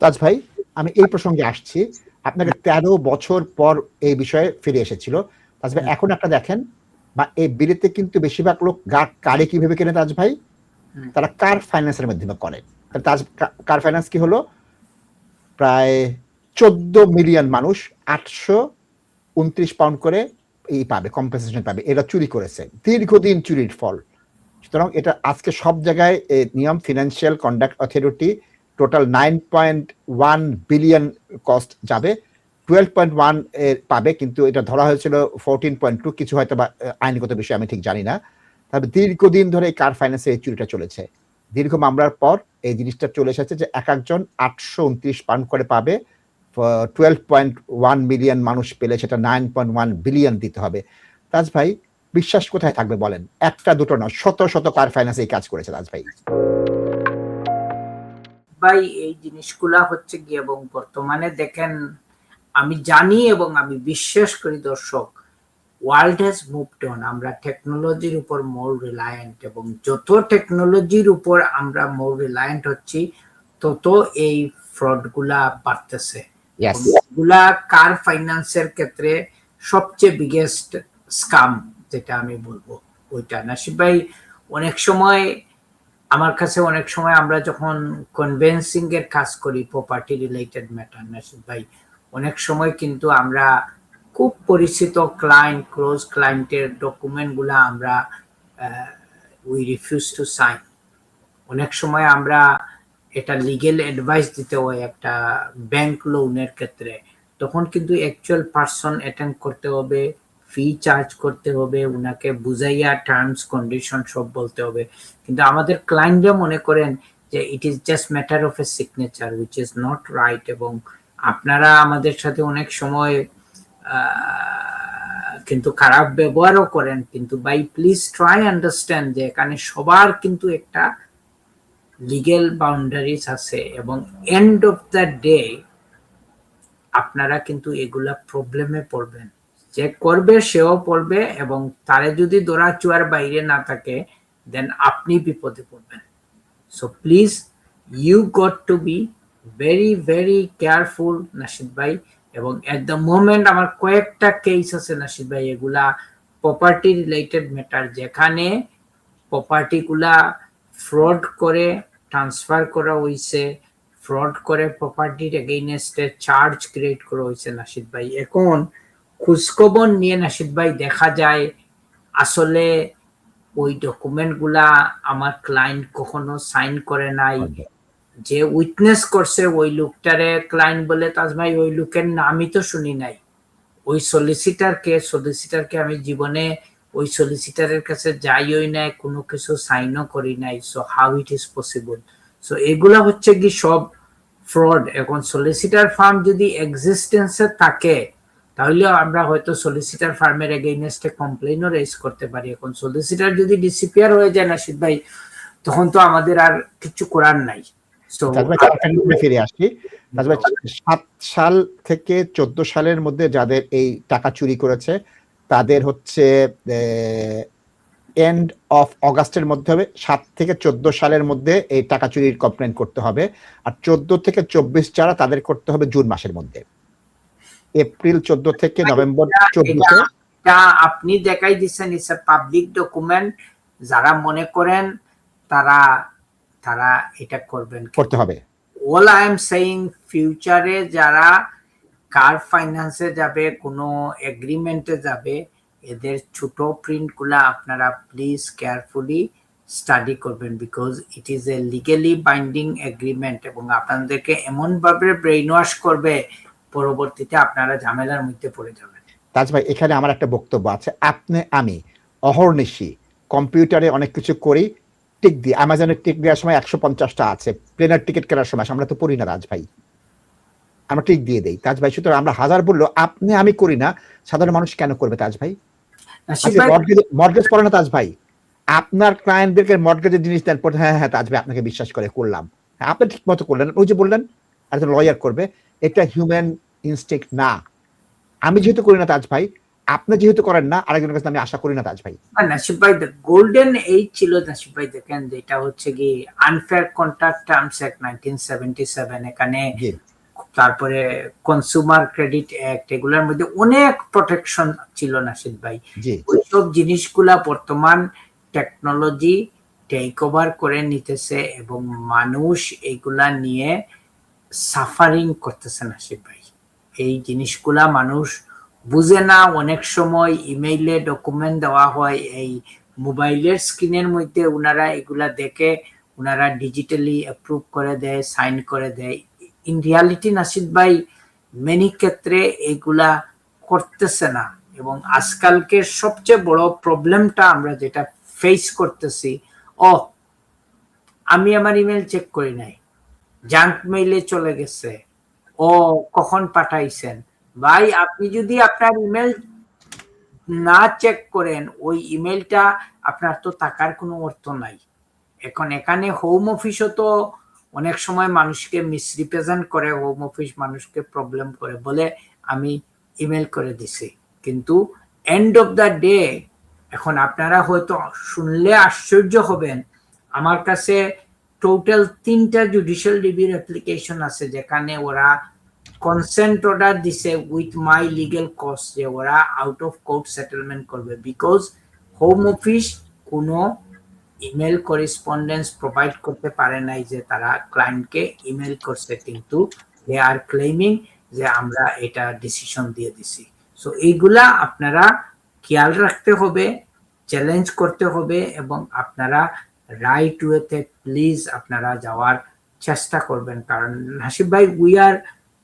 তাজ ভাই, আমি এই প্রসঙ্গে আসছি। আপনাকে 13 বছর পর এই বিষয়ে ফিরে এসেছিল তাজ ভাই। এখন একটা দেখেন, বা এই বিলেতে কিন্তু বেশিরভাগ লোক কারে কিভাবে কেনে তাজ ভাই? তারা কার ফাইন্যান্সের মাধ্যমে করে। তাজ কার ফাইন্যান্স কি হলো? প্রায় 14 মিলিয়ন মানুষ 829 পাউন্ড করে এই পাবে, কম্পেনসেশন পাবে। এটা চুরি করেছে, দীর্ঘদিন চুরির ফল। সুতরাং এটা আজকে সব জায়গায় নিয়ম, financial conduct authority total 9.1 billion cost যাবে, 12.1 পাবে, কিন্তু এটা ধরা হয়েছিল 14.2, কিছু হয়তো বা আইনগত বিষয় আমি ঠিক জানি না। তবে দীর্ঘদিন ধরে এই কার ফাইন্যান্সে এই চুরিটা চলেছে। দীর্ঘ মামলার পর এই জিনিসটা চলে এসেছে যে এক একজন 829 পাউন্ড করে পাবে। 12.1 মিলিয়ন মানুষ পেলে সেটা 9.1 বিলিয়ন দিতে হবে। তাজ ভাই, বিশ্বাস কোথায় থাকবে বলেন? একটা দুটো না, শত শত কার ফাইন্যান্স এই কাজ করেছে তাজ ভাই। ভাই এই জিনিসগুলা হচ্ছে কি, এবং বর্তমানে দেখেন, আমি জানি এবং আমি বিশ্বাস করি দর্শক, ওয়ার্ল্ড হ্যাজ মুভড অন। আমরা টেকনোলজির উপর মোর রিলায়েন্ট, এবং যত টেকনোলজির উপর আমরা মোর রিলায়েন্ট হচ্ছি তত এই ফ্রড গুলা বাড়তেছে। এগুলা কার ফাইন্যান্সের ক্ষেত্রে সবচেয়ে বিগেস্ট স্কাম যেটা আমি বলবো ওইটা। নাসিব ভাই, অনেক সময় আমার কাছে আমরা যখন কনভেন্সিং এর কাজ করি প্রপার্টি রিলেটেড ম্যাটার, নাসিব ভাই, অনেক সময় কিন্তু আমরা খুব পরিচিত ক্লায়েন্ট, ক্লোজ ক্লায়েন্টের ডকুমেন্ট গুলা আমরা উই রিফিউজ টু সাইন। অনেক সময় আমরা এটা লিগেল অ্যাডভাইস দিতে হয় একটা ব্যাংক লোনের ক্ষেত্রে, তখন কিন্তু অ্যাকচুয়াল পারসন অ্যাটেন্ড করতে হবে, ফি চার্জ করতে হবে, উনাকে বুঝাইয়া টার্মস কন্ডিশন সব বলতে হবে। কিন্তু আমাদের ক্লায়েন্টরা মনে করেন যে it is just matter of A signature, which is not right. এবং আপনারা আমাদের সাথে অনেক সময় কিন্তু খারাপ ব্যবহারও করেন। কিন্তু ভাই প্লিজ ট্রাই আন্ডারস্ট্যান্ড যে এখানে সবার কিন্তু একটা লিগেল বাউন্ডারিজ আছে, এবং এন্ড অফ দ্য ডে আপনারা কিন্তু এগুলা প্রবলেমে পড়বেন। যে করবে সেও পড়বে, এবং তারে যদি দৌড়াচুয়ার বাইরে না থাকে দেন আপনি বিপদে পড়বেন। So please you got to be very very careful Nashid ভাই। এবং এট দ্য মোমেন্ট আমার কয়েকটা কেস আছে নাশিদ ভাই, এগুলা প্রপার্টি রিলেটেড ম্যাটার, যেখানে প্রপার্টি গুলা ফ্রড করে ট্রান্সফার করা হয়েছে, ফ্রড করে প্রপার্টির এগেইনস্টে চার্জ ক্রিয়েট করা হয়েছে নাশিদ ভাই। এখন খোঁজখবর নিয়ে নাশিদ ভাই দেখা যায় আসলে ওই ডকুমেন্ট গুলা আমার ক্লায়েন্ট কখনো সাইন করে নাই। যে উইটনেস করছে ওই লোকটারে ক্লায়েন্ট বলে, তাজ ভাই ওই লোকের নামই তো শুনি নাই। ওই সলিসিটারকে আমি জীবনে ওই সলিসিটারের কাছে যাইই নাই, কোনো কিছু সাইনও করি নাই। So how it is possible? So এগুলা হচ্ছে কি সব ফ্রড। এখন সলিসিটার ফার্ম যদি এক্সিস্টেন্সে থাকে তাহলে আমরা হয়তো সলিসিটার ফার্মের এগেইনস্টে কমপ্লেইনও রেজ করতে পারি। এখন সলিসিটার যদি ডিসঅ্যাপিয়ার হয়ে যায় নাশিদ ভাই, তখন তো আমাদের আর কিছু করার নাই। ফিরে আসি। 7 সাল থেকে 14 সালের মধ্যে যাদের এই টাকা চুরি করেছে তাদের হচ্ছে এন্ড অফ অগাস্টের মধ্যে হবে। 7 থেকে 14 সালের মধ্যে এই টাকা চুরির কমপ্লেন করতে হবে। আর 14 থেকে 24 যারা, তাদের করতে হবে জুন মাসের মধ্যে। এপ্রিল 14 থেকে নভেম্বর 14 আপনি দেখাই দিচ্ছেন, ইটস এ পাবলিক ডকুমেন্ট। যারা মনে করেন তারা এটা করতে হবে। অল আই এম সেইং, ফিউচারে যারা কার ফাইন্যান্সে যাবে, কোনো এগ্রিমেন্টে যাবে, এদের ছোট প্রিন্ট গুলা আপনারা প্লিজ কেয়ারফুলি স্টাডি করবেন, because it is a legally binding agreement, এবং আপনাদেরকে এমন ভাবে ব্রেইন ওয়াশ করবে পরবর্তীতে আপনারা ঝামেলার মধ্যে পড়ে যাবেন। তাজ ভাই, এখানে আমার একটা বক্তব্য আছে। আমি অহর্নিশি কম্পিউটারে অনেক কিছু করি, টিক দিই। অ্যামাজনের টিক দেওয়ার সময় 150টা আছে, প্লেনের টিকিট কেনার সময় আমরা তো পড়ি না রাজ ভাই, আমরা টিক দিয়ে দেই। তাজ ভাই, সুতরাং আমরা হাজার বললো আমি করি না, সাধারণ মানুষ কেন করবে তাজ ভাই? মর্গেজ পড়ে না তাজ ভাই? আপনার ক্লায়েন্টদেরকে মর্গেজের জিনিস দেন, হ্যাঁ তাজ ভাই আপনাকে বিশ্বাস করে করলাম, হ্যাঁ আপনি ঠিক মতো করলেন। ওই যে বললেন একজন লয়ার করবে, এটা হিউম্যান ইনস্টিংক্ট না। আমি যেহেতু করি না তাজ ভাই, আপনি যেহেতু করেন না, আরেকজনের কাছে আমি আশা করি না তাজ ভাই। নাসিব ভাই, গোল্ডেন এইজ ছিল নাসিব ভাই, দেখেন যেটা হচ্ছে কি আনফেয়ার কন্ট্রাক্ট টার্মস অ্যাক্ট 1977, এখানে জি তারপরে কনসুমার ক্রেডিট অ্যাক্ট, এগুলোর মধ্যে অনেক প্রোটেকশন ছিল নাসিব ভাই। জি ওইসব জিনিসগুলা বর্তমান টেকনোলজি টেক ওভার করে নিতেছে এবং মানুষ এইগুলা নিয়ে সাফারিং করতেছে নাসিব ভাই। এই জিনিসগুলা মানুষ বুঝে না, অনেক সময় ইমেইলে ডকুমেন্ট দেওয়া হয়, এই মোবাইলের স্ক্রিনের মধ্যে উনারা এগুলা দেখে উনারা ডিজিটালি অ্যাপ্রুভ করে দেয়, সাইন করে দেয়। ইন রিয়ালিটি নাসিব ভাই মেনি ক্ষেত্রে এগুলা করতেছে না। এবং আজকালকে সবচেয়ে বড় প্রবলেমটা আমরা যেটা ফেস করতেছি, আমি আমার ইমেল চেক করি নাই, জাঙ্ক মেইলে চলে গেছে, কখন পাঠাইছেন। ভাই আপনি যদি আপনার ইমেল না চেক করেন, ওই ইমেলটা আপনার তো টাকার কোনো অর্থ নাই। এখন এখানে হোম অফিসও তো অনেক সময় মানুষকে মিসরিপ্রেজেন্ট করে, হোম অফিস মানুষকে প্রবলেম করে, বলে আমি ইমেল করে দিছি, কিন্তু এন্ড অফ দ্য ডে এখন আপনারা হয়তো শুনলে আশ্চর্য হবেন, আমার কাছে টোটাল 3টা জুডিশিয়াল রিভিউর অ্যাপ্লিকেশন আছে যেখানে ওরা কনসেন্ট অর্ডার দিছে উইথ মাই লিগ্যাল কস্ট, যে ওরা আউট অফ কোর্ট সেটেলমেন্ট করবে, বিকজ হোম অফিস কোনো ইমেল করেসপন্ডেন্স প্রোভাইড করতে পারে নাই যে তারা ক্লায়েন্টকে ইমেল করছে, কিন্তু দে আর ক্লেমিং যে আমরা এটা ডিসিশন দিয়ে দিছি। সো এইগুলা আপনারা খেয়াল রাখতে হবে, চ্যালেঞ্জ করতে হবে, এবং আপনারা রাইট ওয়েতে প্লিজ আপনারা যাওয়ার চেষ্টা করবেন। কারণ হাসিব ভাই, we are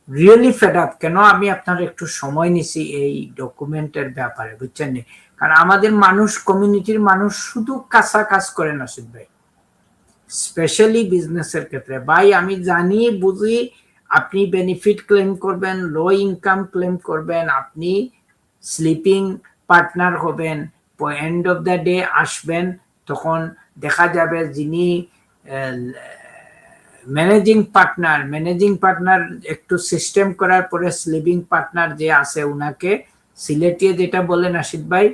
really fed up. কেন আমি আপনার একটু সময় নিছি এই ডকুমেন্টের ব্যাপারে, বুঝছেন নি? কারণ আমাদের মানুষ, কমিউনিটির মানুষ শুধু কাঁচা কাজ করে নাসিব ভাই, স্পেশালি বিজনেসের ক্ষেত্রে। ভাই আমি জানি বুঝি আপনি বেনিফিট ক্লেম করবেন, লো ইনকাম ক্লেম করবেন, আপনি স্লিপিং পার্টনার হবেন, এন্ড অফ দ্য ডে আসবেন, তখন দেখা যাবে যিনি ম্যানেজিং পার্টনার একটু সিস্টেম করার পরে স্লিপিং পার্টনার যে আছে উনাকে সিলেটিয়ে যেটা বলে নাসিদ ভাই,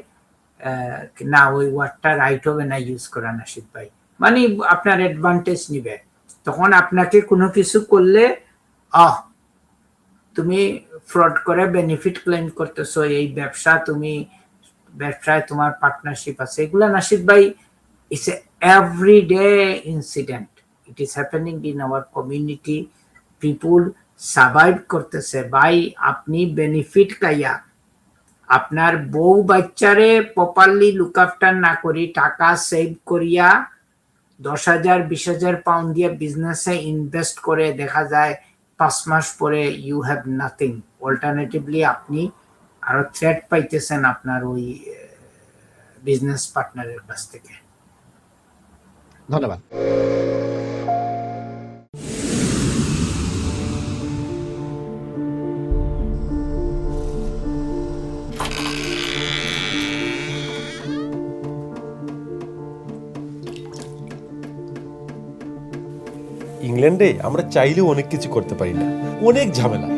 না ওই ওয়ার্ডটা রাইট হবে না ইউজ করা নাসিদ ভাই, মানে আপনার অ্যাডভান্টেজ নিবে। তখন আপনাকে কোনো কিছু করলে তুমি ফ্রড করে বেনিফিট ক্লেম করতেছো, এই ব্যবসায় তোমার পার্টনারশিপ আছে, এগুলা নাসিদ ভাই it's everyday incident. It is happening in our community, people survive করতেছে। ভাই আপনি বেনিফিট খাইয়া আপনার বউ বাচ্চারে প্রপারলি লুক আফটার না করি, টাকা সেভ করিয়া 10,000 20,000 পাউন্ড দিয়ে বিজনেসে ইনভেস্ট করে দেখা যায় 5 মাস পরে ইউ হ্যাভ নাথিং। অল্টারনেটিভলি আপনি আরো থ্রেট পাইতেছেন আপনার ওই বিজনেস পার্টনারের কাছ থেকে। ধন্যবাদ। ইংল্যান্ডে আমরা চাইলেও অনেক কিছু করতে পারি না, অনেক ঝামেলা।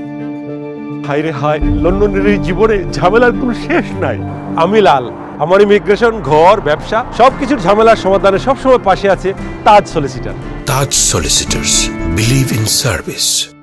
হায় রে হায়, লন্ডনের এই জীবনে ঝামেলার কোনো শেষ নাই। আমি লাল, আমার ইমিগ্রেশন, ঘর, ব্যবসা সবকিছুর ঝামেলার সমাধানে সবসময় পাশে আছে তাজ solicitor. Taj Solicitors. Believe in service.